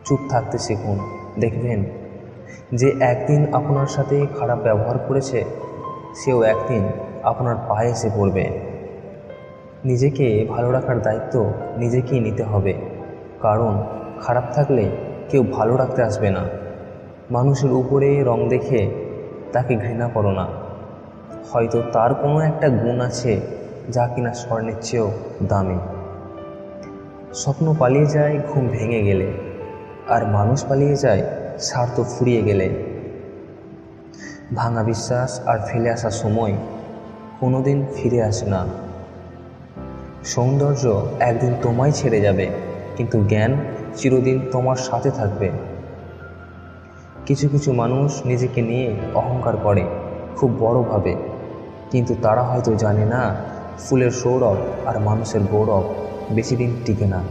চুপ থাকতে শিখুন। দেখবেন যে একদিন আপনার সাথে খারাপ ব্যবহার করেছে, সেও একদিন আপনার পায়ে এসে পড়বে। নিজেকে ভালো রাখার দায়িত্ব নিজেকেই নিতে হবে, কারণ খারাপ থাকলে কেউ ভালো রাখতে আসবে না। মানুষের উপরে রং দেখে তাকে ঘৃণা করো না। হয়তো তার কোনো একটা গুণ আছে যা কিনা স্বর্ণের চেয়েও দামি। স্বপ্ন পালিয়ে যায় ঘুম ভেঙে গেলে, আর মানুষ পালিয়ে যায় স্বার্থ ফুরিয়ে গেলে। ভাঙা বিশ্বাস আর ফেলে আসা সময় কোনোদিন ফিরে আসে না। সৌন্দর্য একদিন তোমায় ছেড়ে যাবে, কিন্তু জ্ঞান চিরদিন তোমার সাথে থাকবে। কিছু কিছু মানুষ নিজেকে নিয়ে অহংকার করে খুব বড়ভাবে, কিন্তু তারা হয়তো জানে না ফুলের সৌরভ আর মানুষের গৌরব বেশি দিন টিকে না।